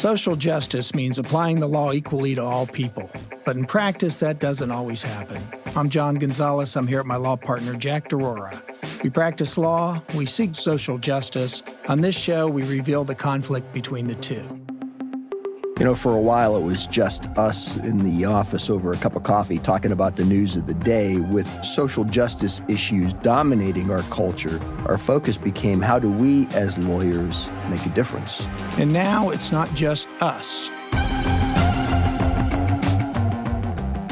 Social justice means applying the law equally to all people, but in practice, that doesn't always happen. I'm John Gonzalez. I'm here with my law partner, Jack DeRora. We practice law, we seek social justice. On this show, we reveal the conflict between the two. You know, for a while, it was just us in the office over a cup of coffee talking about the news of the day. With social justice issues dominating our culture, our focus became how do we, as lawyers, make a difference? And now it's not just us.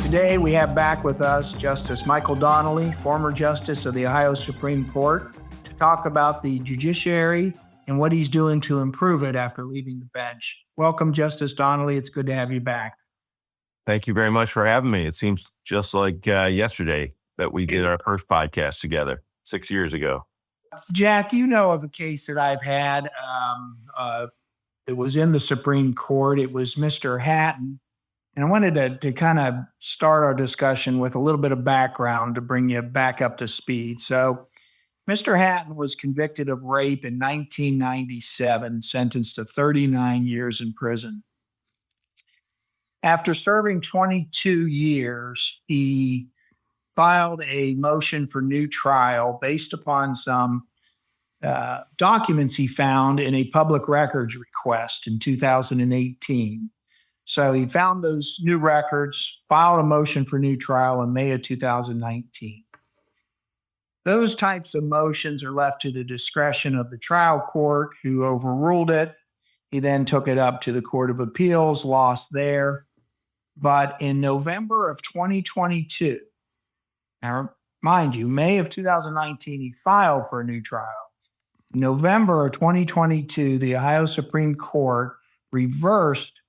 Today, we have back with us Justice Michael Donnelly, former Justice of the Ohio Supreme Court, to talk about the judiciary and what he's doing to improve it after leaving the bench. Welcome, Justice Donnelly. It's good to have you back. Thank you very much for having me. It seems just like yesterday that we did our first podcast together 6 years ago. Jack, you know of a case that I've had. It was in the Supreme Court. It was Mr. Hatton. And I wanted to kind of start our discussion with a little bit of background to bring you back up to speed. So Mr. Hatton was convicted of rape in 1997, sentenced to 39 years in prison. After serving 22 years, he filed a motion for new trial based upon some documents he found in a public records request in 2018. So he found those new records, filed a motion for new trial in May of 2019. Those types of motions are left to the discretion of the trial court, who overruled it. He then took it up to the Court of Appeals, lost there. But in November of 2022, now mind you, May of 2019, he filed for a new trial. In November of 2022, the Ohio Supreme Court reversed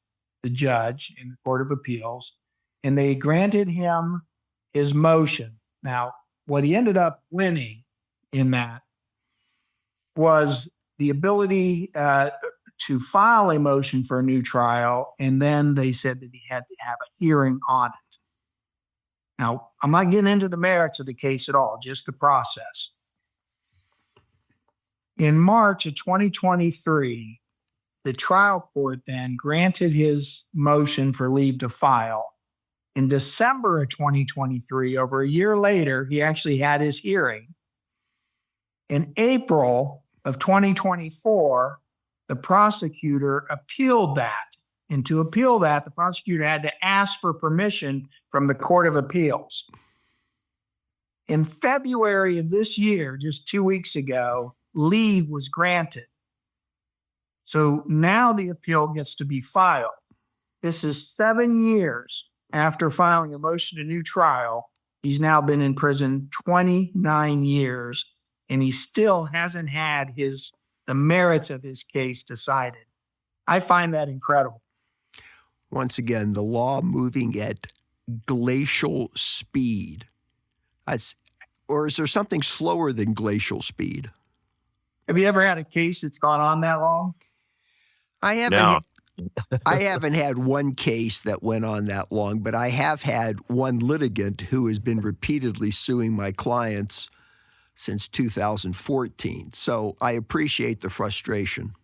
the judge in the Court of Appeals, and they granted him his motion. Now, what he ended up winning in that was the ability to file a motion for a new trial, and then they said that he had to have a hearing on it. Now, I'm not getting into the merits of the case at all, just the process. In March of 2023, the trial court then granted his motion for leave to file. In December of 2023, over a year later, he actually had his hearing. In April of 2024, the prosecutor appealed that. And to appeal that, the prosecutor had to ask for permission from the Court of Appeals. In February of this year, just 2 weeks ago, leave was granted. So now the appeal gets to be filed. This is 7 years after filing a motion to new trial. He's now been in prison 29 years, and he still hasn't had the merits of his case decided. I find that incredible. Once again, the law moving at glacial speed. Or is there something slower than glacial speed? Have you ever had a case that's gone on that long? I haven't. No. I haven't had one case that went on that long, but I have had one litigant who has been repeatedly suing my clients since 2014. So I appreciate the frustration.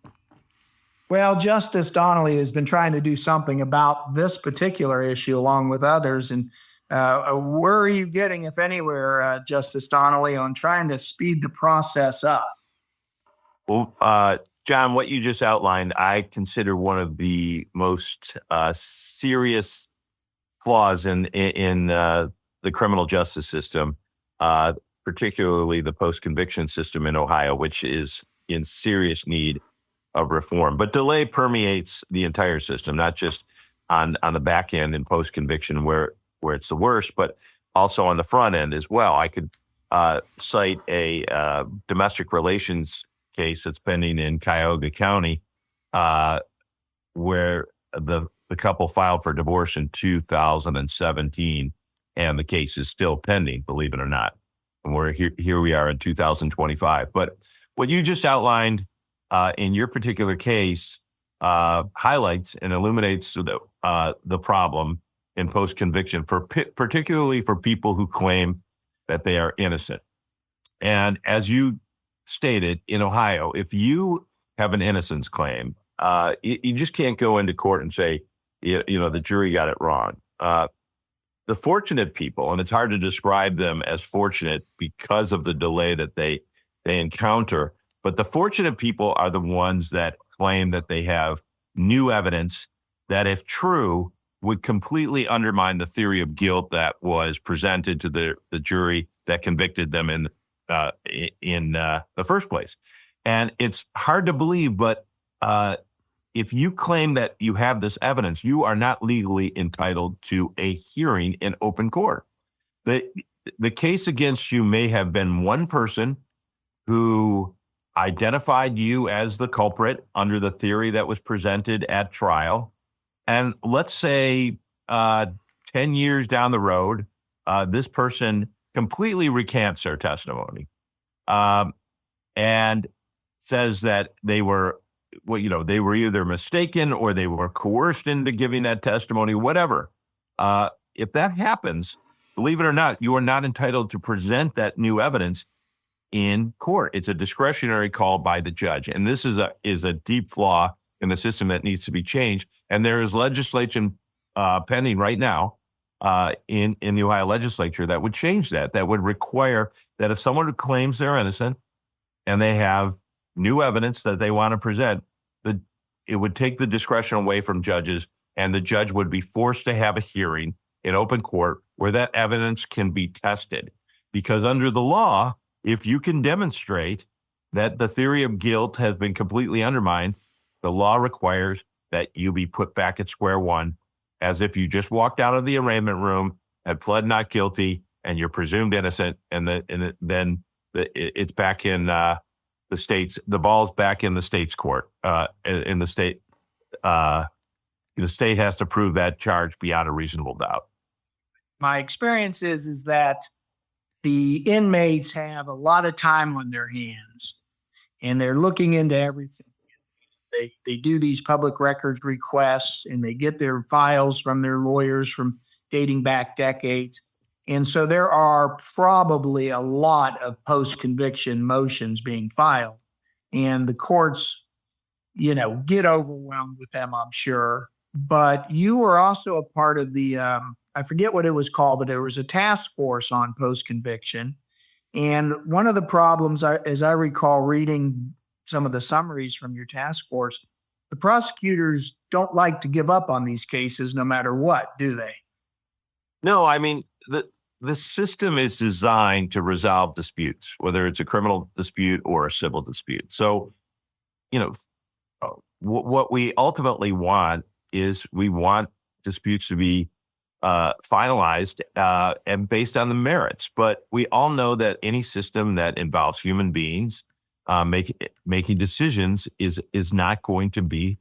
Well, Justice Donnelly has been trying to do something about this particular issue along with others. And where are you getting, if anywhere, Justice Donnelly, on trying to speed the process up? Well, John, what you just outlined, I consider one of the most serious flaws in the criminal justice system, particularly the post-conviction system in Ohio, which is in serious need of reform. But delay permeates the entire system, not just on the back end in post-conviction where it's the worst, but also on the front end as well. I could cite a domestic relations case that's pending in Cuyahoga County, where the couple filed for divorce in 2017, and the case is still pending, believe it or not. And we're here we are in 2025. But what you just outlined in your particular case highlights and illuminates the problem in post-conviction, particularly for people who claim that they are innocent. And as you stated, in Ohio, if you have an innocence claim, you just can't go into court and say, the jury got it wrong. The fortunate people, and it's hard to describe them as fortunate because of the delay that they encounter, but the fortunate people are the ones that claim that they have new evidence that, if true, would completely undermine the theory of guilt that was presented to the jury that convicted them in the first place. And it's hard to believe, but if you claim that you have this evidence, you are not legally entitled to a hearing in open court. The case against you may have been one person who identified you as the culprit under the theory that was presented at trial. And let's say 10 years down the road, this person completely recants their testimony and says that they were either mistaken or they were coerced into giving that testimony, whatever. If that happens, believe it or not, you are not entitled to present that new evidence in court. It's a discretionary call by the judge. And this is a deep flaw in the system that needs to be changed. And there is legislation pending right now in the Ohio legislature that would change that would require that if someone claims they're innocent and they have new evidence that they want to present, it would take the discretion away from judges, and the judge would be forced to have a hearing in open court where that evidence can be tested. Because under the law, if you can demonstrate that the theory of guilt has been completely undermined, the law requires that you be put back at square one, as if you just walked out of the arraignment room, had pled not guilty, and you're presumed innocent, then it's back in the states. The ball's back in the state's court. In the state, the state has to prove that charge beyond a reasonable doubt. My experience is that the inmates have a lot of time on their hands, and they're looking into everything. They do these public records requests, and they get their files from their lawyers from dating back decades. And so there are probably a lot of post-conviction motions being filed, and the courts, get overwhelmed with them, I'm sure. But you were also a part of the, I forget what it was called, but there was a task force on post-conviction. And one of the problems, as I recall reading some of the summaries from your task force, the prosecutors don't like to give up on these cases no matter what, do they? No, I mean, the system is designed to resolve disputes, whether it's a criminal dispute or a civil dispute. So, what we ultimately want is we want disputes to be finalized and based on the merits. But we all know that any system that involves human beings making decisions is not going to be,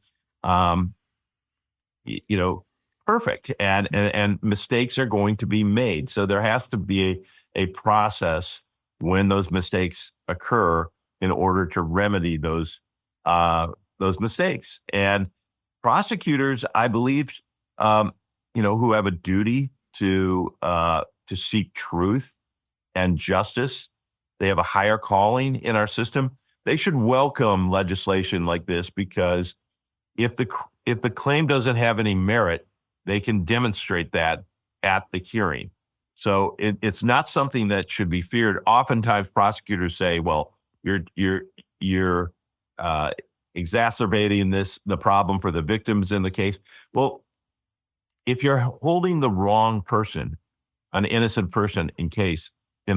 perfect, and mistakes are going to be made. So there has to be a process when those mistakes occur in order to remedy those mistakes. And prosecutors, I believe, who have a duty to seek truth and justice, they have a higher calling in our system. They should welcome legislation like this, because if the claim doesn't have any merit, they can demonstrate that at the hearing. So it's not something that should be feared. Oftentimes, prosecutors say, "Well, you're exacerbating the problem for the victims in the case." Well, if you're holding the wrong person, an innocent person in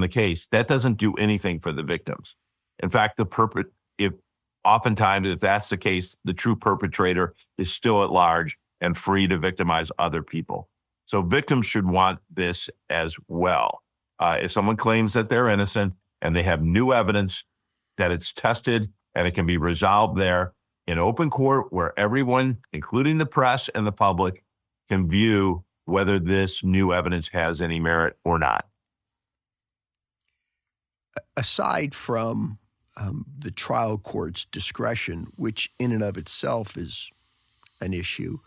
the case, that doesn't do anything for the victims. In fact, oftentimes, if that's the case, the true perpetrator is still at large and free to victimize other people. So victims should want this as well. If someone claims that they're innocent and they have new evidence, that it's tested and it can be resolved there in open court where everyone, including the press and the public, can view whether this new evidence has any merit or not. Aside from the trial court's discretion, which in and of itself is an issue,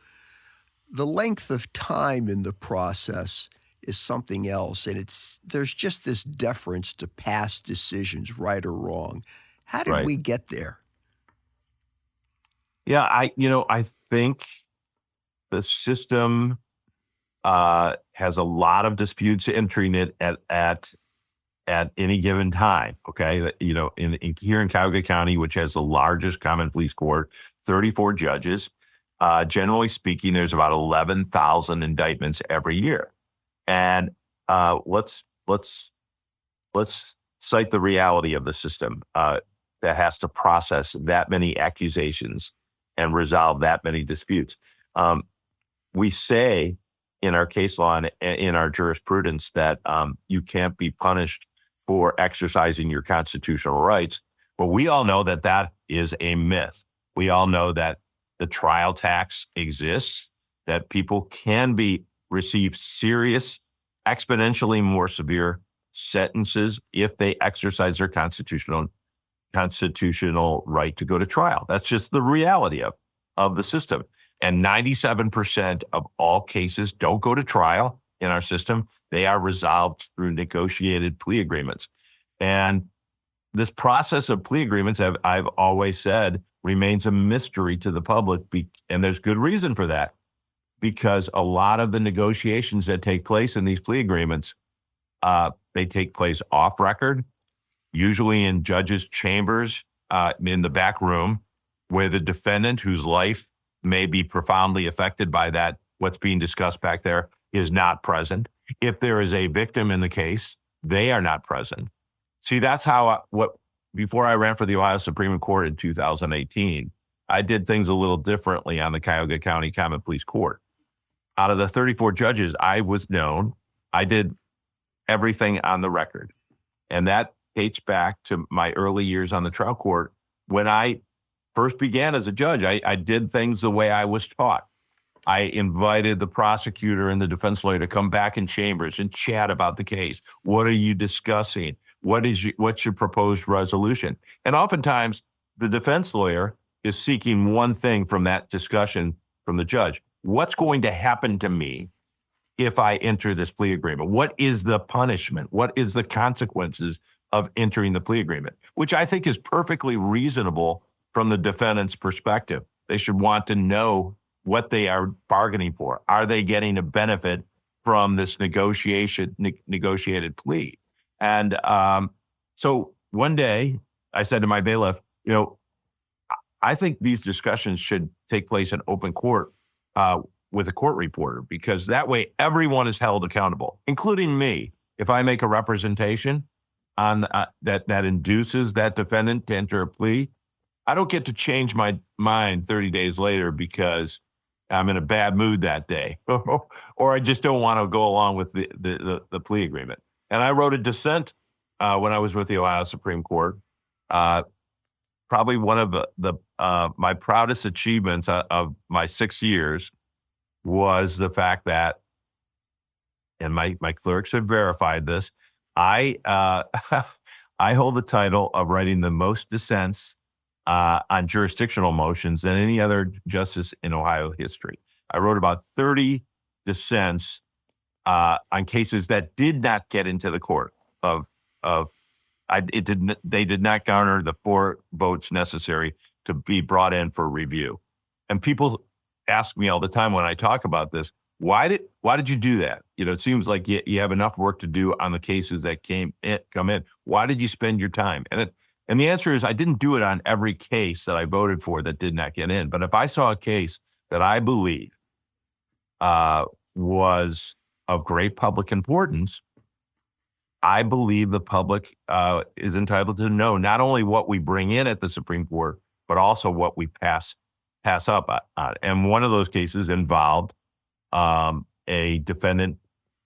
the length of time in the process is something else. And there's just this deference to past decisions, right or wrong. How did we get there? Yeah, I think the system has a lot of disputes entering it at any given time. Okay, in here in Cuyahoga County, which has the largest common pleas court, 34 judges. Generally speaking, there's about 11,000 indictments every year, and let's cite the reality of the system that has to process that many accusations and resolve that many disputes. We say in our case law and in our jurisprudence that you can't be punished for exercising your constitutional rights. But we all know that that is a myth. We all know that the trial tax exists, that people can receive serious, exponentially more severe sentences if they exercise their constitutional right to go to trial. That's just the reality of the system. And 97% of all cases don't go to trial in our system. They are resolved through negotiated plea agreements. And this process of plea agreements, I've always said, remains a mystery to the public. And there's good reason for that, because a lot of the negotiations that take place in these plea agreements, they take place off record, usually in judges' chambers, in the back room, where the defendant, whose life may be profoundly affected by that, what's being discussed back there, is not present. If there is a victim in the case, they are not present. See, that's how before I ran for the Ohio Supreme Court in 2018, I did things a little differently on the Cuyahoga County Common Pleas Court. Out of the 34 judges, I was known. I did everything on the record. And that dates back to my early years on the trial court. When I first began as a judge, I did things the way I was taught. I invited the prosecutor and the defense lawyer to come back in chambers and chat about the case. What are you discussing? What's your proposed resolution? And oftentimes, the defense lawyer is seeking one thing from that discussion from the judge. What's going to happen to me if I enter this plea agreement? What is the punishment? What is the consequences of entering the plea agreement? Which I think is perfectly reasonable from the defendant's perspective. They should want to know what they are bargaining for. Are they getting a benefit from this negotiated plea? And so one day I said to my bailiff, I think these discussions should take place in open court with a court reporter, because that way everyone is held accountable, including me. If I make a representation on that induces that defendant to enter a plea, I don't get to change my mind 30 days later because I'm in a bad mood that day, or I just don't want to go along with the plea agreement. And I wrote a dissent when I was with the Ohio Supreme Court. Probably one of my proudest achievements of my 6 years was the fact that, and my clerks have verified this, I hold the title of writing the most dissents on jurisdictional motions than any other justice in Ohio history. I wrote about 30 dissents on cases that did not get into the court they did not garner the 4 votes necessary to be brought in for review. And people ask me all the time when I talk about this, why did you do that? It seems like you have enough work to do on the cases that come in. Why did you spend your time? And the answer is, I didn't do it on every case that I voted for that did not get in. But if I saw a case that I believe was of great public importance, I believe the public is entitled to know not only what we bring in at the Supreme Court, but also what we pass up on. And one of those cases involved a defendant,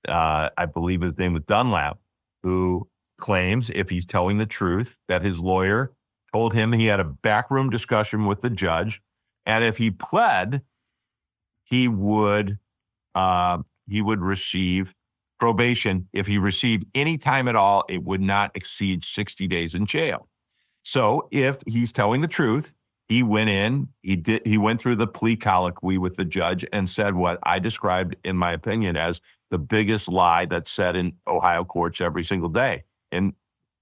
I believe his name was Donnelly, who claims, if he's telling the truth, that his lawyer told him he had a backroom discussion with the judge, and if he pled, he would receive probation. If he received any time at all, it would not exceed 60 days in jail. So if he's telling the truth, he went in, he went through the plea colloquy with the judge and said what I described, in my opinion, as the biggest lie that's said in Ohio courts every single day. And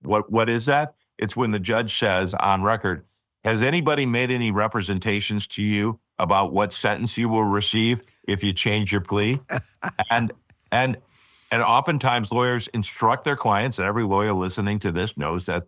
what is that? It's when the judge says on record, Has anybody made any representations to you about what sentence you will receive if you change your plea? And and and oftentimes lawyers instruct their clients, and every lawyer listening to this knows that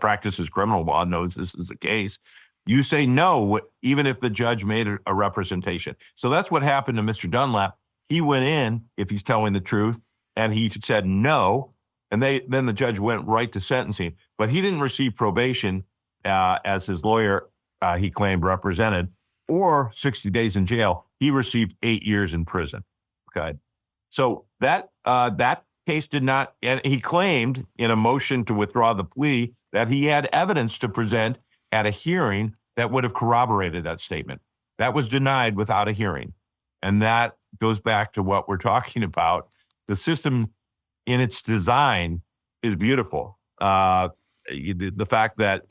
practices criminal law knows this is the case. You say no, even if the judge made a representation. So that's what happened to Mr. Dunlap. He went in, if he's telling the truth, and he said no, and then the judge went right to sentencing. But he didn't receive probation, as his lawyer, he claimed, represented, or 60 days in jail. He received 8 years in prison. Okay, so that case did not, and he claimed in a motion to withdraw the plea that he had evidence to present at a hearing that would have corroborated that statement. That was denied without a hearing. And that goes back to what we're talking about. The system in its design is beautiful. The fact that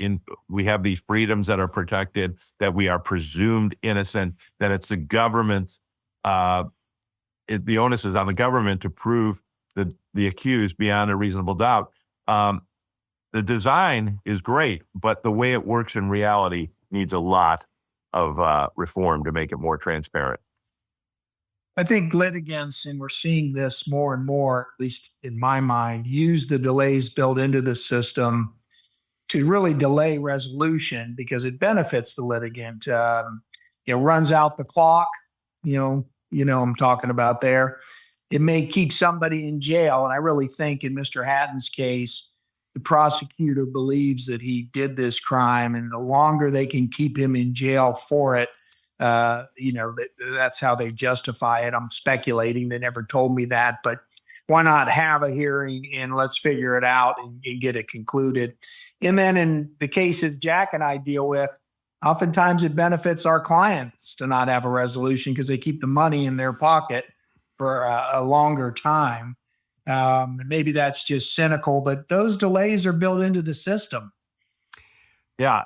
we have these freedoms that are protected, that we are presumed innocent, that it's the government, the onus is on the government to prove the accused beyond a reasonable doubt. The design is great, but the way it works in reality needs a lot of reform to make it more transparent. I think litigants, and we're seeing this more and more, at least in my mind, use the delays built into the system to really delay resolution because it benefits the litigant. It runs out the clock, I'm talking about there. It may keep somebody in jail. And I really think in Mr. Hatton's case, the prosecutor believes that he did this crime, and the longer they can keep him in jail for it, that's how they justify it. I'm speculating. They never told me that, but why not have a hearing and let's figure it out and get it concluded. And then in the cases Jack and I deal with, oftentimes it benefits our clients to not have a resolution because they keep the money in their pocket for a longer time. Maybe that's just cynical, but those delays are built into the system. Yeah.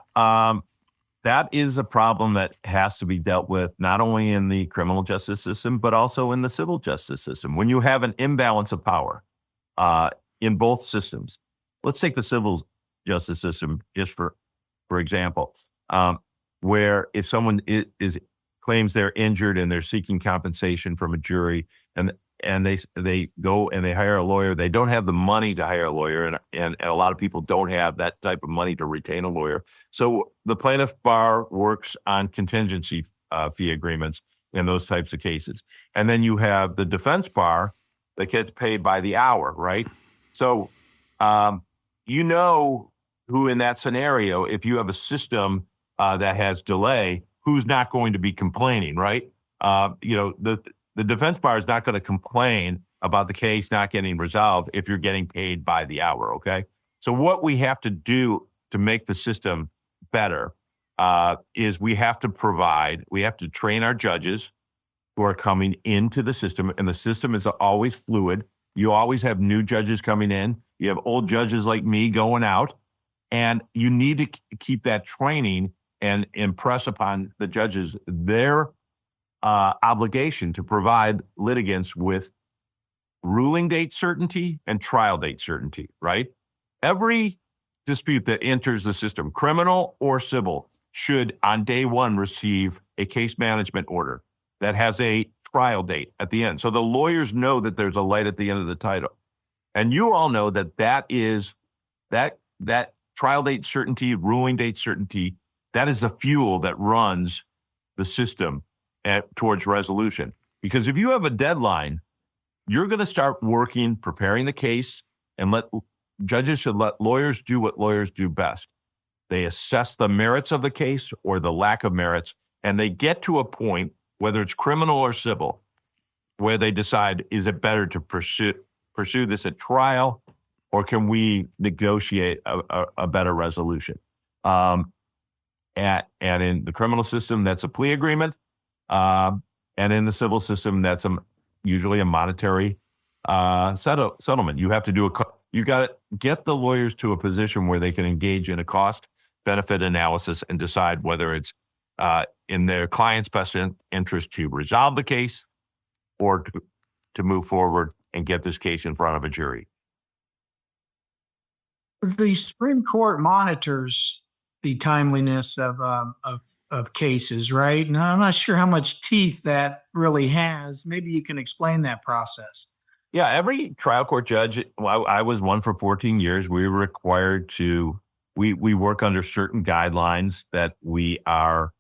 That is a problem that has to be dealt with not only in the criminal justice system, but also in the civil justice system. When you have an imbalance of power in both systems, let's take the civil justice system just for example, where if someone claims they're injured and they're seeking compensation from a jury, and they go and they hire a lawyer. They don't have the money to hire a lawyer, and a lot of people don't have that type of money to retain a lawyer. So the plaintiff bar works on contingency fee agreements in those types of cases. And then you have the defense bar that gets paid by the hour, right? So who in that scenario, if you have a system that has delay, who's not going to be complaining, right? The defense bar is not going to complain about the case not getting resolved if you're getting paid by the hour, okay? So what we have to do to make the system better is we have to train our judges who are coming into the system, and the system is always fluid. You always have new judges coming in. You have old judges like me going out, and you need to keep that training and impress upon the judges their obligation to provide litigants with ruling date certainty and trial date certainty, right? Every dispute that enters the system, criminal or civil, should on day one receive a case management order that has a trial date at the end. So the lawyers know that there's a light at the end of the tunnel. And you all know that is that trial date certainty, ruling date certainty, that is the fuel that runs the system towards resolution. Because if you have a deadline, you're going to start working, preparing the case, and judges should let lawyers do what lawyers do best. They assess the merits of the case or the lack of merits, and they get to a point, whether it's criminal or civil, where they decide, is it better to pursue this at trial, or can we negotiate a better resolution? And in the criminal system, that's a plea agreement. And in the civil system, that's usually a monetary settlement. You have to you got to get the lawyers to a position where they can engage in a cost-benefit analysis and decide whether it's in their client's best interest to resolve the case or to move forward and get this case in front of a jury. The Supreme Court monitors the timeliness of cases, right? And I'm not sure how much teeth that really has. Maybe you can explain that process. Yeah, every trial court judge, well, I was one for 14 years. We were required to, we work under certain guidelines that we are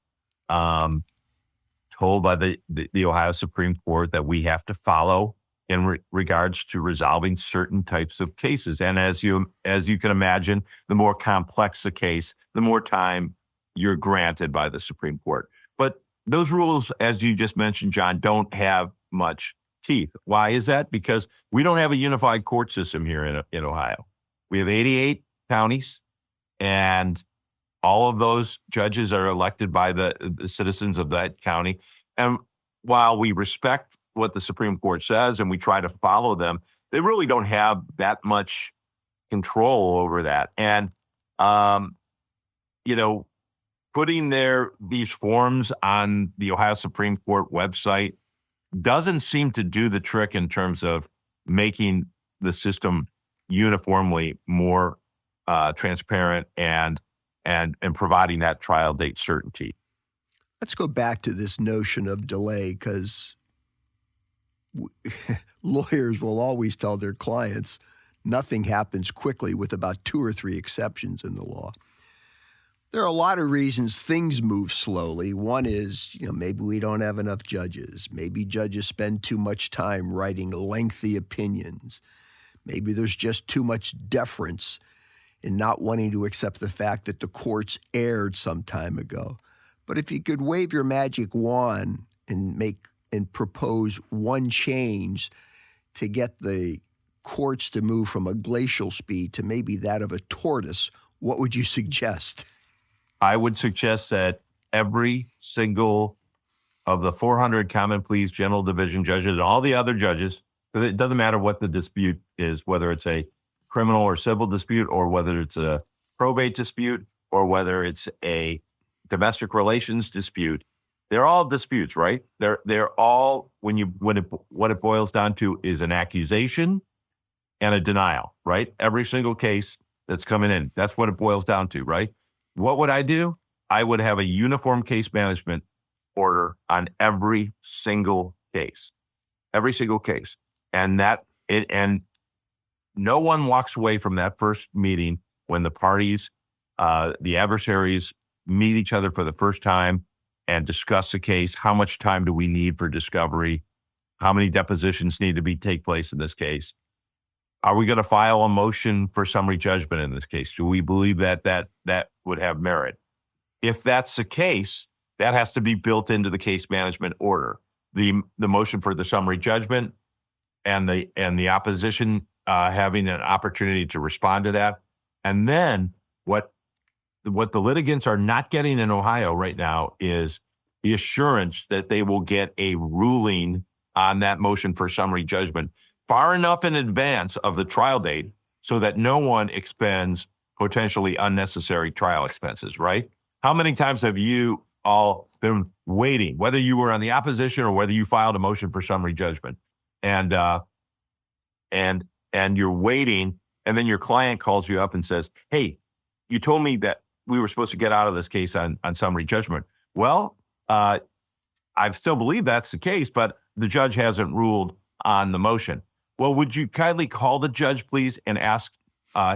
told by the Ohio Supreme Court that we have to follow in regards to resolving certain types of cases. And as you can imagine, the more complex the case, the more time you're granted by the Supreme Court. But those rules, as you just mentioned, John, don't have much teeth. Why is that? Because we don't have a unified court system here in Ohio. We have 88 counties, and all of those judges are elected by the citizens of that county. And while we respect what the Supreme Court says and we try to follow them, they really don't have that much control over that. And, putting these forms on the Ohio Supreme Court website doesn't seem to do the trick in terms of making the system uniformly more transparent and providing that trial date certainty. Let's go back to this notion of delay, because lawyers will always tell their clients nothing happens quickly, with about 2 or 3 exceptions in the law. There are a lot of reasons things move slowly. One is, maybe we don't have enough judges. Maybe judges spend too much time writing lengthy opinions. Maybe there's just too much deference in not wanting to accept the fact that the courts erred some time ago. But if you could wave your magic wand and propose one change to get the courts to move from a glacial speed to maybe that of a tortoise, what would you suggest? I would suggest that every single of the 400 common pleas general division judges and all the other judges, it doesn't matter what the dispute is, whether it's a criminal or civil dispute, or whether it's a probate dispute, or whether it's a domestic relations dispute. They're all disputes, right? They're all, what it boils down to is an accusation and a denial, right? Every single case that's coming in, that's what it boils down to, right? What would I do? I would have a uniform case management order on every single case, and no one walks away from that first meeting when the parties, the adversaries, meet each other for the first time and discuss the case. How much time do we need for discovery? How many depositions need to take place in this case? Are we going to file a motion for summary judgment in this case? Do we believe that would have merit? If that's the case, that has to be built into the case management order. The motion for the summary judgment and the opposition having an opportunity to respond to that. And then what the litigants are not getting in Ohio right now is the assurance that they will get a ruling on that motion for summary judgment far enough in advance of the trial date so that no one expends potentially unnecessary trial expenses, right? How many times have you all been waiting, whether you were on the opposition or whether you filed a motion for summary judgment, and you're waiting, and then your client calls you up and says, "Hey, you told me that we were supposed to get out of this case on summary judgment." Well, I still believe that's the case, but the judge hasn't ruled on the motion. Well, would you kindly call the judge, please, and ask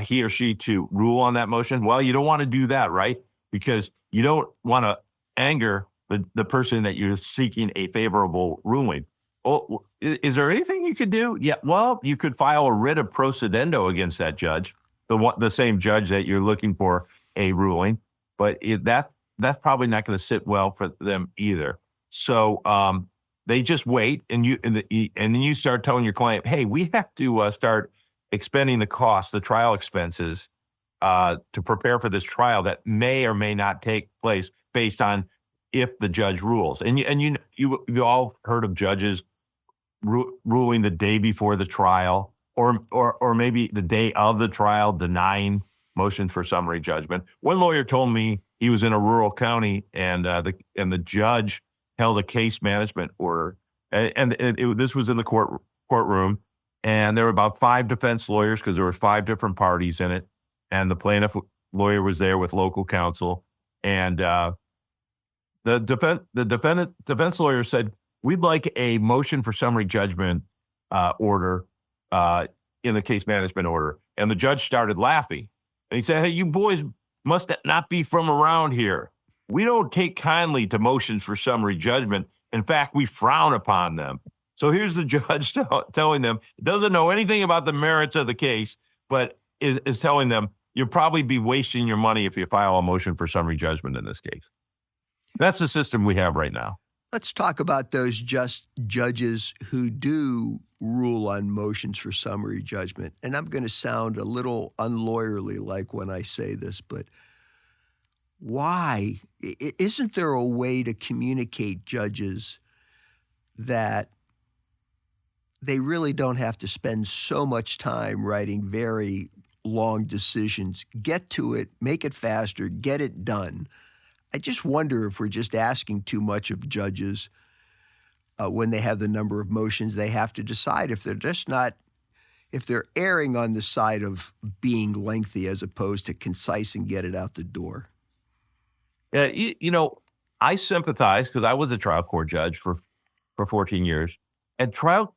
he or she to rule on that motion? Well, you don't want to do that, right? Because you don't want to anger the person that you're seeking a favorable ruling. Oh, is there anything you could do? Yeah, well, you could file a writ of procedendo against that judge, the same judge that you're looking for a ruling, but that's probably not going to sit well for them either. So they just wait, and then you start telling your client, "Hey, we have to start expending the costs, the trial expenses, to prepare for this trial that may or may not take place based on if the judge rules." And you all heard of judges ruling the day before the trial, or maybe the day of the trial, denying motions for summary judgment. One lawyer told me he was in a rural county, and the judge held a case management order, and this was in the courtroom, and there were about 5 defense lawyers because there were 5 different parties in it, and the plaintiff lawyer was there with local counsel, and the defense lawyer said, "We'd like a motion for summary judgment order in the case management order." And the judge started laughing, and he said, "Hey, you boys must not be from around here. We don't take kindly to motions for summary judgment. In fact, we frown upon them." So here's the judge telling them, doesn't know anything about the merits of the case, but is telling them, you'll probably be wasting your money if you file a motion for summary judgment in this case. That's the system we have right now. Let's talk about those judges who do rule on motions for summary judgment. And I'm going to sound a little unlawyerly like when I say this, but why? Isn't there a way to communicate judges that they really don't have to spend so much time writing very long decisions? Get to it, make it faster, get it done. I just wonder if we're just asking too much of judges when they have the number of motions they have to decide, if they're erring on the side of being lengthy as opposed to concise and get it out the door. Yeah, I sympathize because I was a trial court judge for 14 years, and trial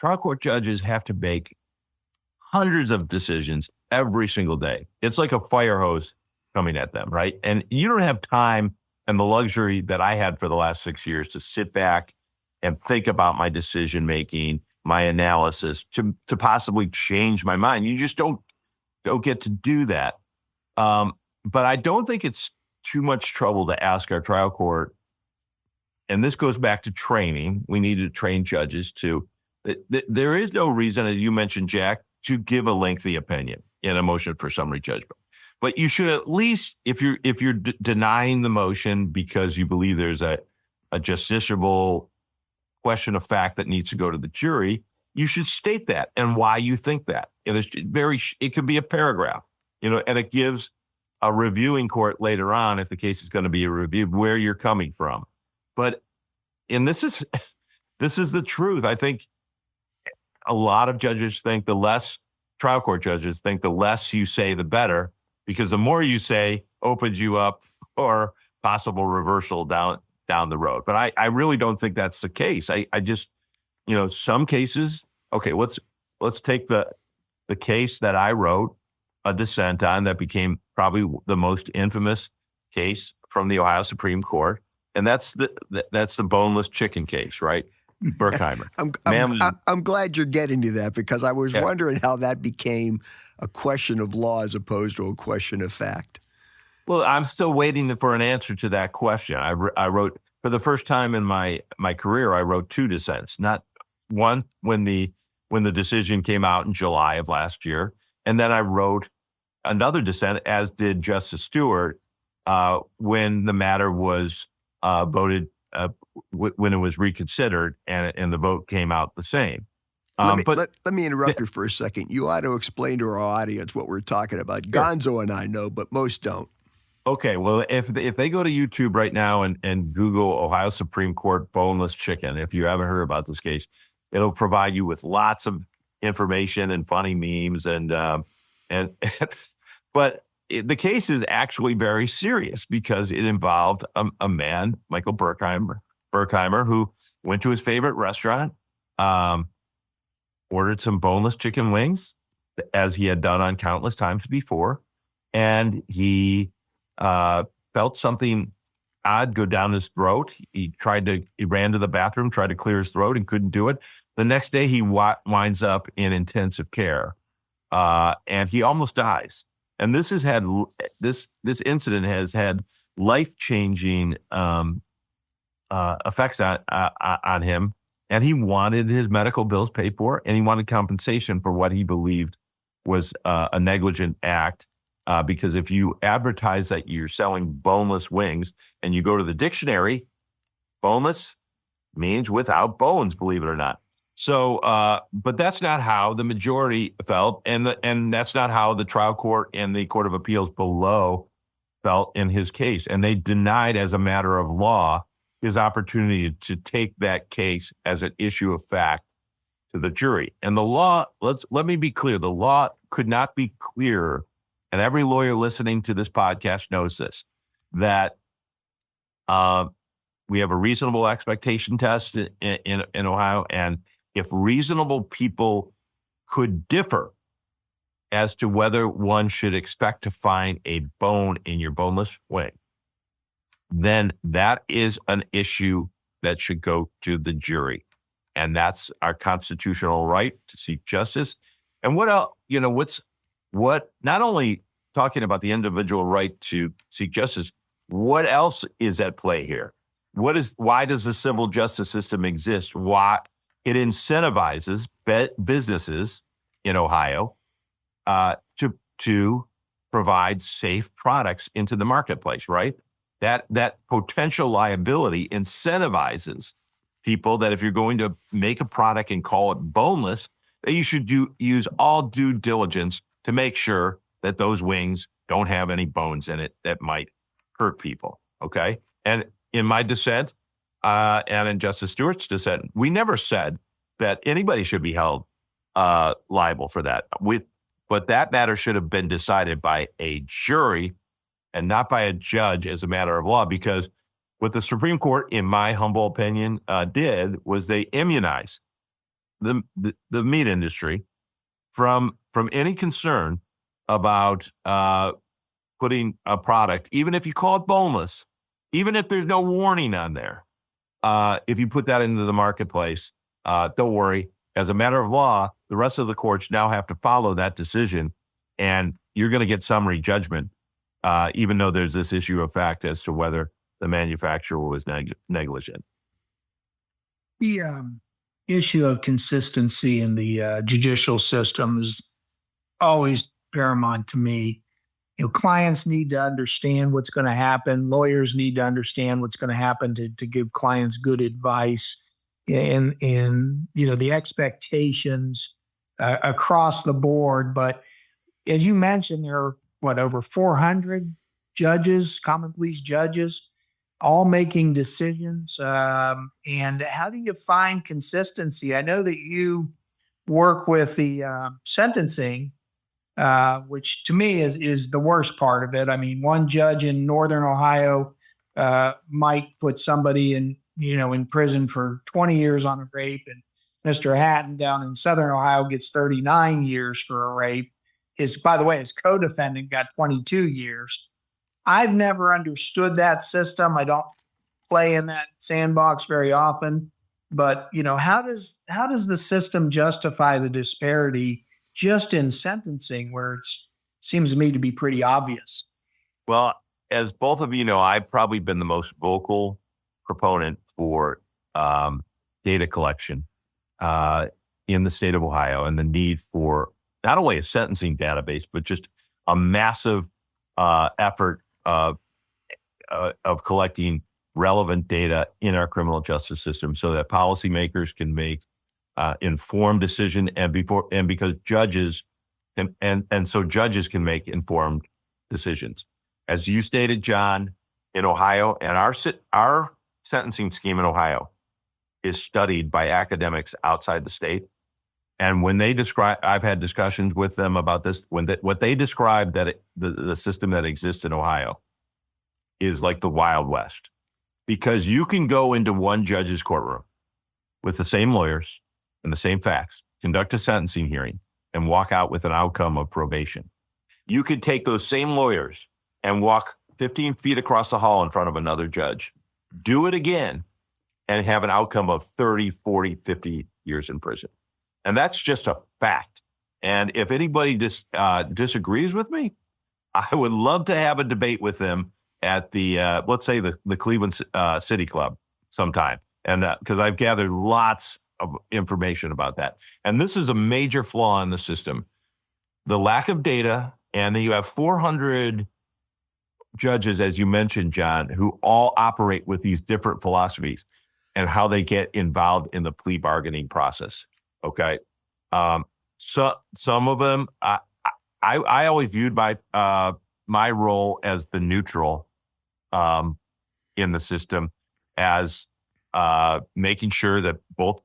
court judges have to make hundreds of decisions every single day. It's like a fire hose coming at them, right? And you don't have time and the luxury that I had for the last 6 years to sit back and think about my decision making, my analysis, to possibly change my mind. You just don't get to do that. But I don't think it's too much trouble to ask our trial court, and this goes back to training. We need to train judges to. There is no reason, as you mentioned, Jack, to give a lengthy opinion in a motion for summary judgment. But you should at least, if you're denying the motion because you believe there's a justiciable question of fact that needs to go to the jury, you should state that and why you think that. It could be a paragraph, and it gives a reviewing court later on, if the case is going to be reviewed, where you're coming from. And this is the truth. I think a lot of judges think trial court judges think the less you say, the better, because the more you say opens you up for possible reversal down the road. But I really don't think that's the case. I just, some cases, okay, let's take the case that I wrote a dissent on that became probably the most infamous case from the Ohio Supreme Court. And that's the boneless chicken case, right? Berkheimer. I'm glad you're getting to that, because I was wondering how that became a question of law as opposed to a question of fact. Well, I'm still waiting for an answer to that question. I wrote, for the first time in my career, I wrote two dissents. Not one when the decision came out in July of last year, and then I wrote another dissent, as did Justice Stewart, when the matter was voted, when it was reconsidered, and the vote came out the same. Let me interrupt you for a second. You ought to explain to our audience what we're talking about. Sure. Gonzo and I know, but most don't. Okay, well, if they go to YouTube right now and Google Ohio Supreme Court boneless chicken, if you haven't heard about this case, it'll provide you with lots of information and funny memes but the case is actually very serious, because it involved a man, Michael Berkheimer, who went to his favorite restaurant, ordered some boneless chicken wings, as he had done on countless times before, and he felt something odd go down his throat. He ran to the bathroom, tried to clear his throat, and couldn't do it. The next day, he winds up in intensive care, and he almost dies. And this incident has had life-changing effects on him. And he wanted his medical bills paid for, and he wanted compensation for what he believed was a negligent act. Because if you advertise that you're selling boneless wings and you go to the dictionary, boneless means without bones, believe it or not. So, but that's not how the majority felt, and that's not how the trial court and the Court of Appeals below felt in his case. And they denied, as a matter of law, his opportunity to take that case as an issue of fact to the jury. And the law, let me be clear, the law could not be clearer and every lawyer listening to this podcast knows this, that we have a reasonable expectation test in Ohio. And if reasonable people could differ as to whether one should expect to find a bone in your boneless wing, then that is an issue that should go to the jury. And that's our constitutional right to seek justice. And what else, not only talking about the individual right to seek justice, what else is at play here? Why does the civil justice system exist? Why it incentivizes businesses in Ohio to provide safe products into the marketplace, right? That potential liability incentivizes people that if you're going to make a product and call it boneless, that you should use all due diligence to make sure that those wings don't have any bones in it that might hurt people, okay? And in my dissent, and in Justice Stewart's dissent, we never said that anybody should be held liable for that. But that matter should have been decided by a jury and not by a judge as a matter of law, because what the Supreme Court, in my humble opinion, did was they immunized the meat industry from any concern about putting a product, even if you call it boneless, even if there's no warning on there, if you put that into the marketplace, don't worry. As a matter of law, the rest of the courts now have to follow that decision, and you're going to get summary judgment, even though there's this issue of fact as to whether the manufacturer was negligent. The issue of consistency in the judicial system is always paramount to me. Clients need to understand what's going to happen. Lawyers need to understand what's going to happen to give clients good advice. And the expectations across the board. But as you mentioned, there are over 400 judges, common pleas judges, all making decisions. And how do you find consistency? I know that you work with the sentencing, which to me is the worst part of it. I mean, one judge in Northern Ohio might put somebody in prison for 20 years on a rape, and Mr. Hatton down in Southern Ohio gets 39 years for a rape. By the way, his co-defendant got 22 years. I've never understood that system. I don't play in that sandbox very often, but how does the system justify the disparity just in sentencing, where it seems to me to be pretty obvious? Well, as both of you know, I've probably been the most vocal proponent for data collection in the state of Ohio, and the need for not only a sentencing database, but just a massive effort of collecting relevant data in our criminal justice system, so that policymakers can make informed decision, and because judges so judges can make informed decisions. As you stated, John, in Ohio, and our sentencing scheme in Ohio is studied by academics outside the state. And when they describe, I've had discussions with them about this, what they describe that the system that exists in Ohio is like the Wild West, because you can go into one judge's courtroom with the same lawyers and the same facts, conduct a sentencing hearing, and walk out with an outcome of probation. You could take those same lawyers and walk 15 feet across the hall in front of another judge, do it again, and have an outcome of 30, 40, 50 years in prison. And that's just a fact. And if anybody disagrees with me, I would love to have a debate with them at the, let's say, the Cleveland City Club sometime. And because I've gathered lots of information about that. And this is a major flaw in the system. The lack of data, and then you have 400 judges, as you mentioned, John, who all operate with these different philosophies and how they get involved in the plea bargaining process. Okay. So some of them, I always viewed my role as the neutral in the system, as making sure that both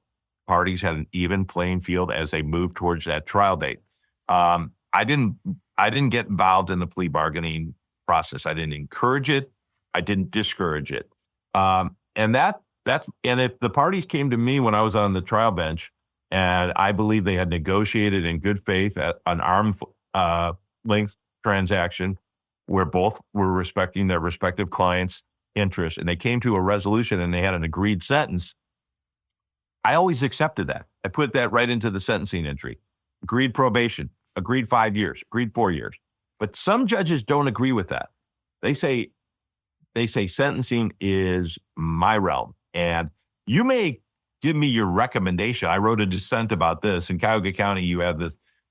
parties had an even playing field as they move towards that trial date. I didn't I didn't get involved in the plea bargaining process. I didn't encourage it. I didn't discourage it. And if the parties came to me when I was on the trial bench, and I believe they had negotiated in good faith at an arm's length transaction where both were respecting their respective clients' interests, and they came to a resolution and they had an agreed sentence, I always accepted that. I put that right into the sentencing entry. Agreed probation, agreed 5 years, agreed 4 years. But some judges don't agree with that. They say sentencing is my realm, and you may give me your recommendation. I wrote a dissent about this. In Cuyahoga County, you have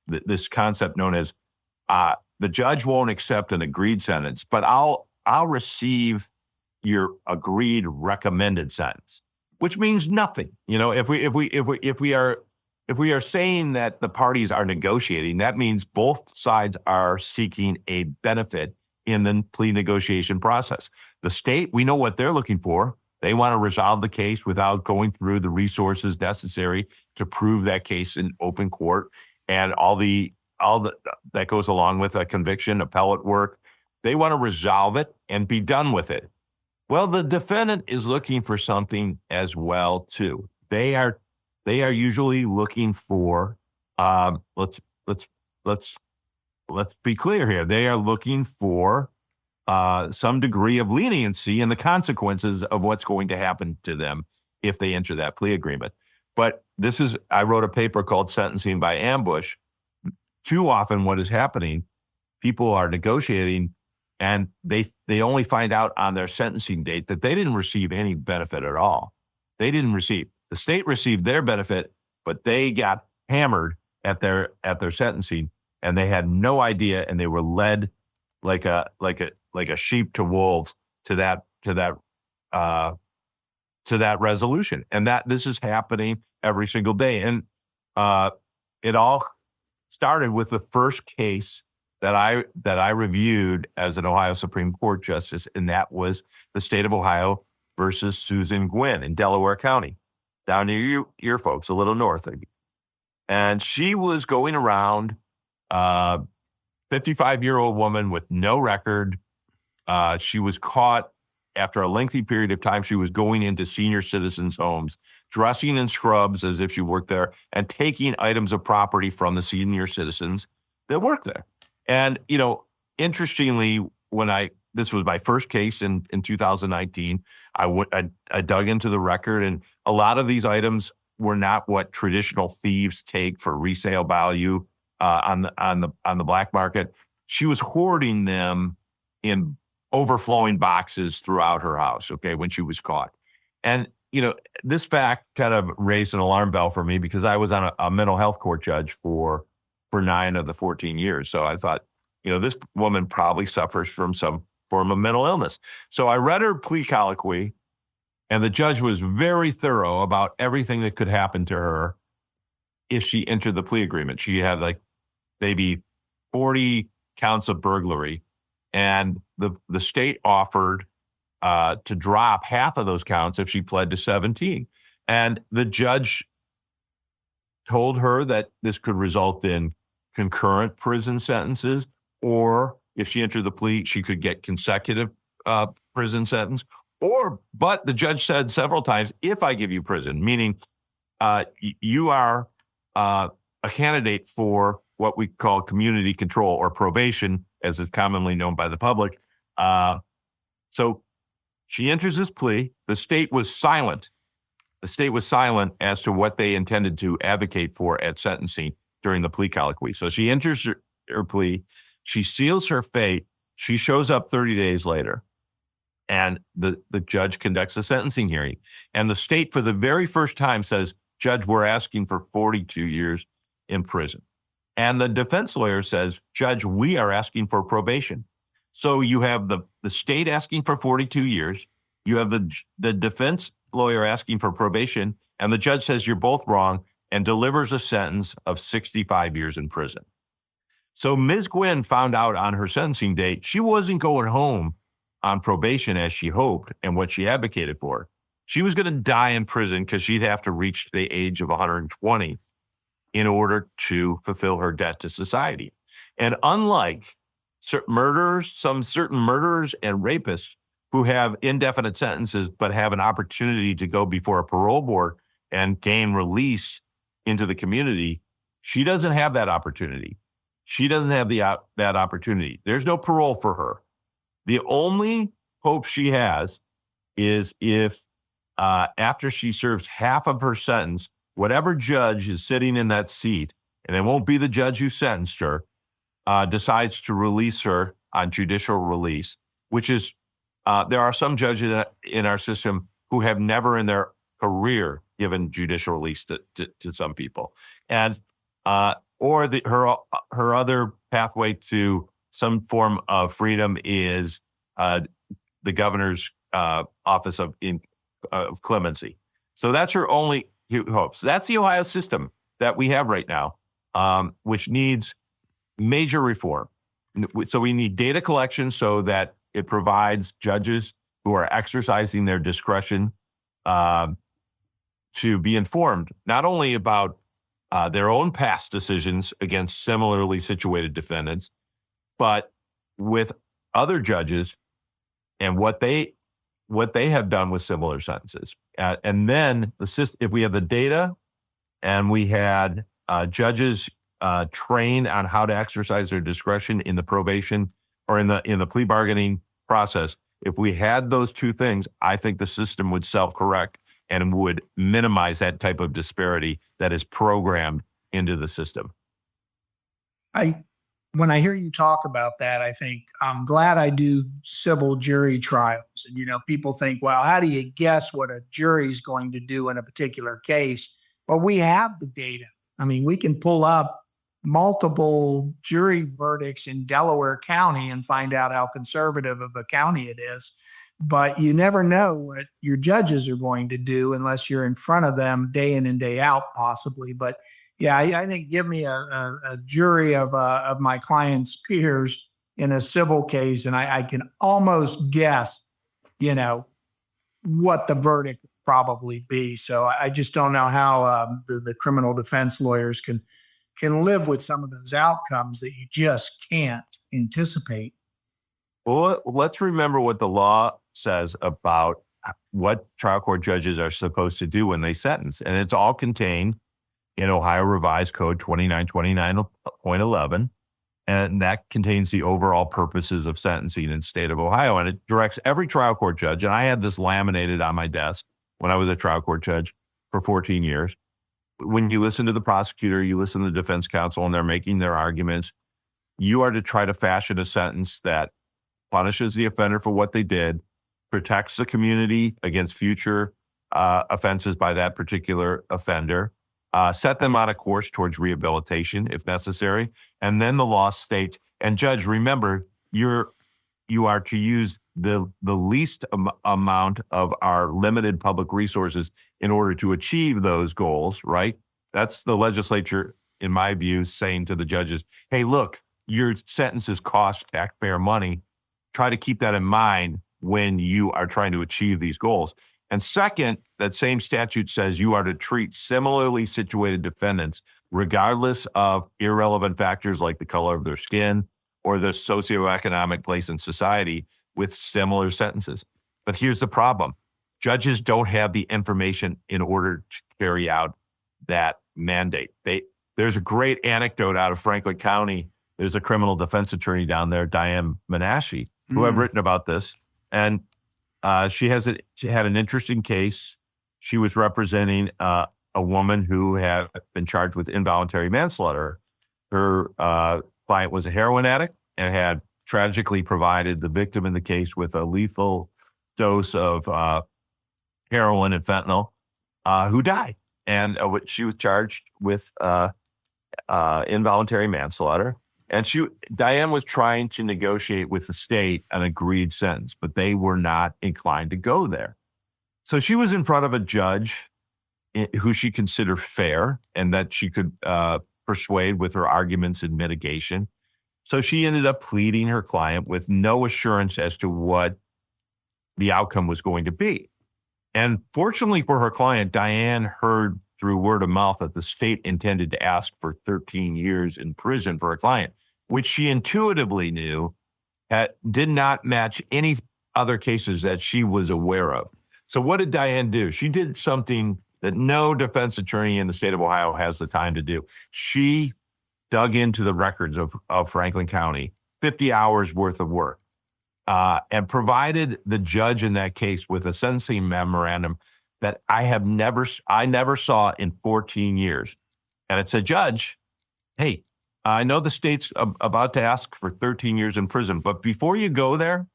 this concept known as the judge won't accept an agreed sentence, but I'll receive your agreed recommended sentence, which means nothing. You know, if we are saying that the parties are negotiating, that means both sides are seeking a benefit in the plea negotiation process. The state, we know what they're looking for. They want to resolve the case without going through the resources necessary to prove that case in open court and all that goes along with a conviction, appellate work. They want to resolve it and be done with it. Well, the defendant is looking for something as well too. They are usually looking for let's be clear here. They are looking for some degree of leniency in the consequences of what's going to happen to them if they enter that plea agreement. But I wrote a paper called Sentencing by Ambush. Too often what is happening, people are negotiating and they only find out on their sentencing date that they didn't receive any benefit at all. The state received their benefit, but they got hammered at their sentencing and they had no idea, and they were led like a sheep to wolves to that resolution. And that this is happening every single day. And it all started with the first case that I reviewed as an Ohio Supreme Court justice, and that was the state of Ohio versus Susan Gwynn in Delaware County, down near your folks, a little north of you. And she was going around, 55-year-old woman with no record. She was caught after a lengthy period of time. She was going into senior citizens' homes, dressing in scrubs as if she worked there, and taking items of property from the senior citizens that worked there. And, you know, interestingly, this was my first case in 2019, I dug into the record, and a lot of these items were not what traditional thieves take for resale value on the black market. She was hoarding them in overflowing boxes throughout her house, okay, when she was caught. And, you know, this fact kind of raised an alarm bell for me because I was on a mental health court judge for 9 of the 14 years. So I thought, you know, this woman probably suffers from some form of mental illness. So I read her plea colloquy, and the judge was very thorough about everything that could happen to her if she entered the plea agreement. She had like maybe 40 counts of burglary, and the state offered to drop half of those counts if she pled to 17. And the judge told her that this could result in concurrent prison sentences, or if she entered the plea, she could get consecutive prison sentence. But the judge said several times, if I give you prison, meaning you are a candidate for what we call community control or probation, as is commonly known by the public. So she enters this plea. The state was silent. The state was silent as to what they intended to advocate for at sentencing during the plea colloquy. So she enters her plea. She seals her fate. She shows up 30 days later, and the judge conducts a sentencing hearing. And the state, for the very first time, says, "Judge, we're asking for 42 years in prison." And the defense lawyer says, "Judge, we are asking for probation." So you have the state asking for 42 years. You have the defense lawyer asking for probation, and the judge says you're both wrong and delivers a sentence of 65 years in prison. So Ms. Gwynn found out on her sentencing date she wasn't going home on probation as she hoped and what she advocated for. She was going to die in prison because she'd have to reach the age of 120 in order to fulfill her debt to society. And unlike murderers, some certain murderers and rapists who have indefinite sentences but have an opportunity to go before a parole board and gain release into the community, she doesn't have that opportunity. She doesn't have that opportunity. There's no parole for her. The only hope she has is if after she serves half of her sentence, whatever judge is sitting in that seat, and it won't be the judge who sentenced her, decides to release her on judicial release, which is, there are some judges in our system who have never in their career given judicial release to some people. And or her other pathway to some form of freedom is the governor's office of clemency. So that's her only hopes. That's the Ohio system that we have right now, which needs major reform. So we need data collection so that it provides judges who are exercising their discretion to be informed, not only about their own past decisions against similarly situated defendants, but with other judges and what they have done with similar sentences. And then if we have the data and we had judges trained on how to exercise their discretion in the probation or in the plea bargaining process, if we had those two things, I think the system would self-correct and would minimize that type of disparity that is programmed into the system. When I hear you talk about that, I think I'm glad I do civil jury trials. And, people think, well, how do you guess what a jury's going to do in a particular case? Well, we have the data. I mean, we can pull up multiple jury verdicts in Delaware County and find out how conservative of a county it is. But you never know what your judges are going to do unless you're in front of them day in and day out, possibly. But yeah, I think give me a jury of my client's peers in a civil case, and I can almost guess, what the verdict would probably be. So I just don't know how the criminal defense lawyers can live with some of those outcomes that you just can't anticipate. Well, let's remember what the law says about what trial court judges are supposed to do when they sentence. And it's all contained in Ohio Revised Code 2929.11. And that contains the overall purposes of sentencing in the state of Ohio. And it directs every trial court judge. And I had this laminated on my desk when I was a trial court judge for 14 years. When you listen to the prosecutor, you listen to the defense counsel, and they're making their arguments, you are to try to fashion a sentence that punishes the offender for what they did, protects the community against future offenses by that particular offender, set them on a course towards rehabilitation if necessary, and then the law states, and judge, remember, you are to use the least amount of our limited public resources in order to achieve those goals, right? That's the legislature, in my view, saying to the judges, hey, look, your sentences cost taxpayer money. Try to keep that in mind when you are trying to achieve these goals. And second, that same statute says you are to treat similarly situated defendants, regardless of irrelevant factors like the color of their skin or their socioeconomic place in society, with similar sentences. But here's the problem. Judges don't have the information in order to carry out that mandate. There's a great anecdote out of Franklin County. There's a criminal defense attorney down there, Diane Menashe, who I've written about this. And she had an interesting case. She was representing a woman who had been charged with involuntary manslaughter. Her client was a heroin addict and had tragically provided the victim in the case with a lethal dose of heroin and fentanyl, who died. And she was charged with involuntary manslaughter. And Diane was trying to negotiate with the state an agreed sentence, but they were not inclined to go there. So she was in front of a judge who she considered fair and that she could persuade with her arguments and mitigation. So she ended up pleading her client with no assurance as to what the outcome was going to be. And fortunately for her client, Diane heard through word of mouth that the state intended to ask for 13 years in prison for her client. which she intuitively knew did not match any other cases that she was aware of. So what did Diane do? She did something that no defense attorney in the state of Ohio has the time to do. She dug into the records of Franklin County, 50 hours worth of work, and provided the judge in that case with a sentencing memorandum that I never saw in 14 years. And it said, Judge, hey, I know the state's about to ask for 13 years in prison, but before you go there,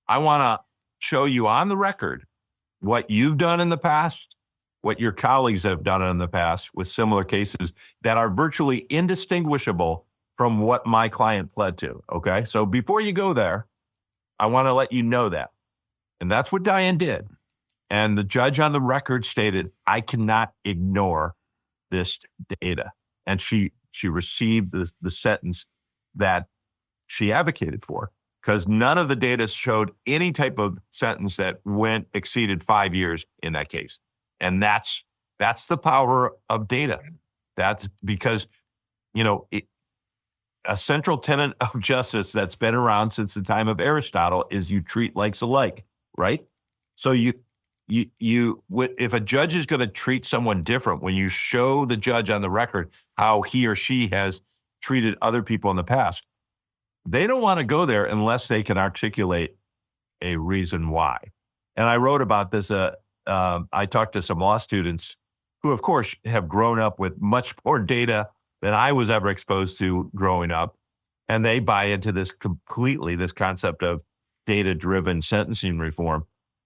I want to show you on the record what you've done in the past, what your colleagues have done in the past with similar cases that are virtually indistinguishable from what my client pled to. Okay. So before you go there, I want to let you know that. And that's what Diane did. And the judge on the record stated, I cannot ignore this data. And she received the sentence that she advocated for, because none of the data showed any type of sentence that exceeded 5 years in that case. And that's the power of data. That's because, a central tenet of justice that's been around since the time of Aristotle is you treat likes alike, right? So if a judge is going to treat someone different, when you show the judge on the record how he or she has treated other people in the past, they don't want to go there unless they can articulate a reason why. And I wrote about this. I talked to some law students who, of course, have grown up with much more data than I was ever exposed to growing up. And they buy into this completely, this concept of data-driven sentencing reform.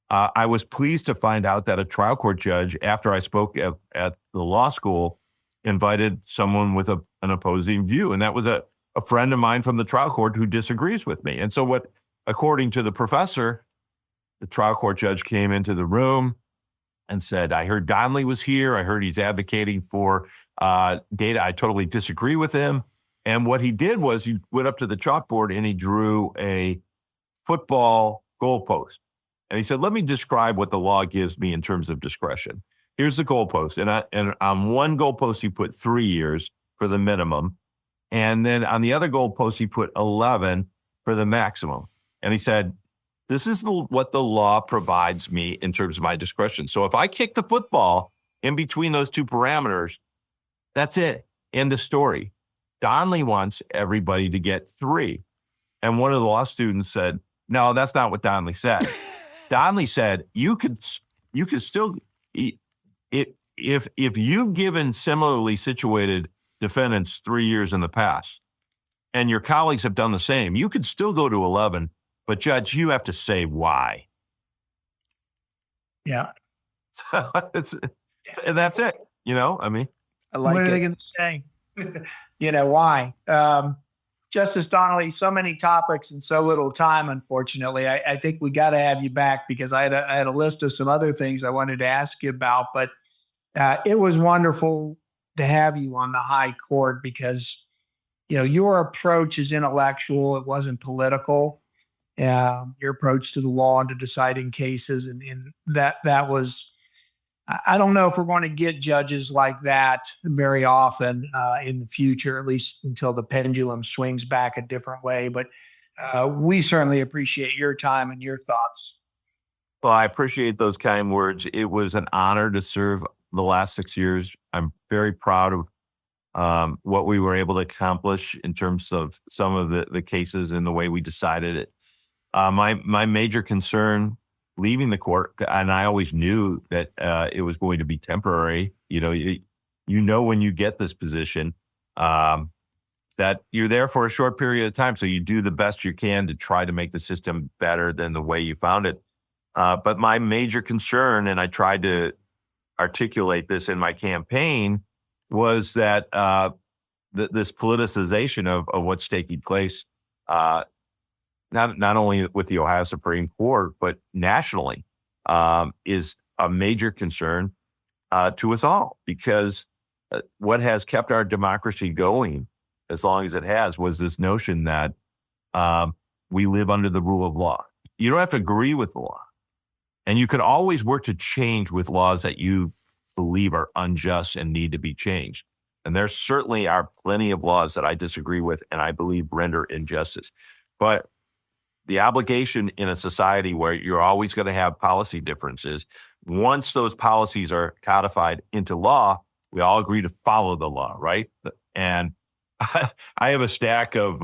I was pleased to find out that a trial court judge, after I spoke at the law school, invited someone with an opposing view. And that was a friend of mine from the trial court who disagrees with me. And so according to the professor, the trial court judge came into the room and said, I heard Donnelly was here. I heard he's advocating for data. I totally disagree with him. And what he did was he went up to the chalkboard and he drew a football goalpost. And he said, let me describe what the law gives me in terms of discretion. Here's the goalpost. And on one goalpost, he put 3 years for the minimum. And then on the other goalpost, he put 11 for the maximum. And he said, this is what the law provides me in terms of my discretion. So if I kick the football in between those two parameters, that's it. End of story. Donnelly wants everybody to get 3. And one of the law students said, no, that's not what Donnelly said. Donnelly said, you could still, if you've given similarly situated defendants 3 years in the past, and your colleagues have done the same, you could still go to 11, but Judge, you have to say why. Yeah. And that's it. I mean. I like what are it. they going to say? Why? Justice Donnelly, so many topics and so little time, unfortunately. I think we got to have you back because I had a list of some other things I wanted to ask you about, but it was wonderful to have you on the high court because, your approach is intellectual. It wasn't political. Your approach to the law and to deciding cases. And that was, I don't know if we're going to get judges like that very often in the future, at least until the pendulum swings back a different way. But we certainly appreciate your time and your thoughts. Well, I appreciate those kind words. It was an honor to serve the last 6 years. I'm very proud of what we were able to accomplish in terms of some of the cases and the way we decided it. My major concern leaving the court, and I always knew that it was going to be temporary. When you get this position, that you're there for a short period of time. So you do the best you can to try to make the system better than the way you found it. But my major concern, and I tried to articulate this in my campaign, was that this politicization of what's taking place, not only with the Ohio Supreme Court, but nationally, is a major concern to us all, because what has kept our democracy going as long as it has was this notion that we live under the rule of law. You don't have to agree with the law. And you can always work to change with laws that you believe are unjust and need to be changed. And there certainly are plenty of laws that I disagree with and I believe render injustice. But the obligation in a society where you're always going to have policy differences, once those policies are codified into law, we all agree to follow the law, right? And I have a stack of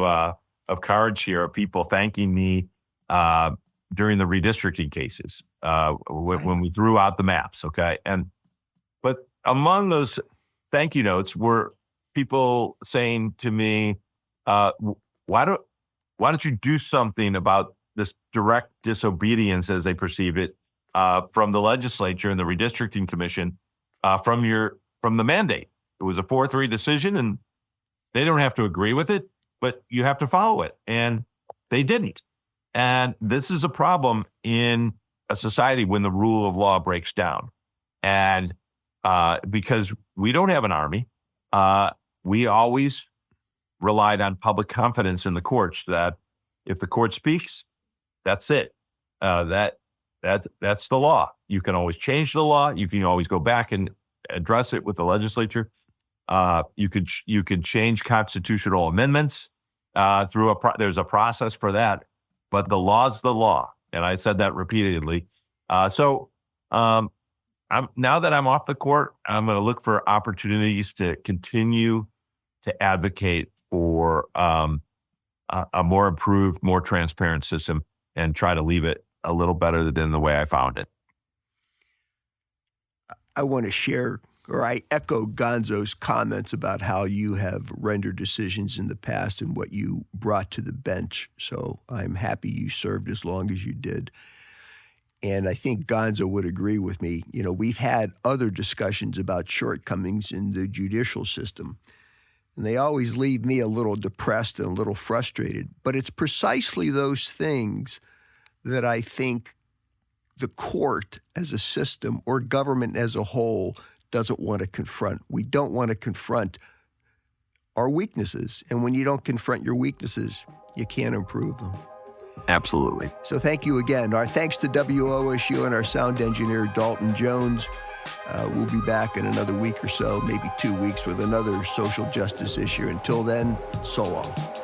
cards here of people thanking me during the redistricting cases when we threw out the maps. Okay, but among those thank you notes were people saying to me, "Why don't you do something about this direct disobedience, as they perceive it, from the legislature and the redistricting commission from the mandate? It was a 4-3 decision, and they don't have to agree with it, but you have to follow it." And they didn't. And this is a problem in a society when the rule of law breaks down. And because we don't have an army, we always relied on public confidence in the courts that if the court speaks, that's it. That's the law. You can always change the law. You can always go back and address it with the legislature. You could change constitutional amendments there's a process for that, but the law's the law. And I said that repeatedly. So now that I'm off the court, I'm going to look for opportunities to continue to advocate for a more improved, more transparent system and try to leave it a little better than the way I found it. I want to share, or I echo Gonzo's comments about how you have rendered decisions in the past and what you brought to the bench. So I'm happy you served as long as you did. And I think Gonzo would agree with me. You know, we've had other discussions about shortcomings in the judicial system, and they always leave me a little depressed and a little frustrated. But it's precisely those things that I think the court as a system or government as a whole doesn't want to confront. We don't want to confront our weaknesses. And when you don't confront your weaknesses, you can't improve them. Absolutely. So thank you again. Our thanks to WOSU and our sound engineer, Dalton Jones. We'll be back in another week or so, maybe 2 weeks, with another social justice issue. Until then, so long.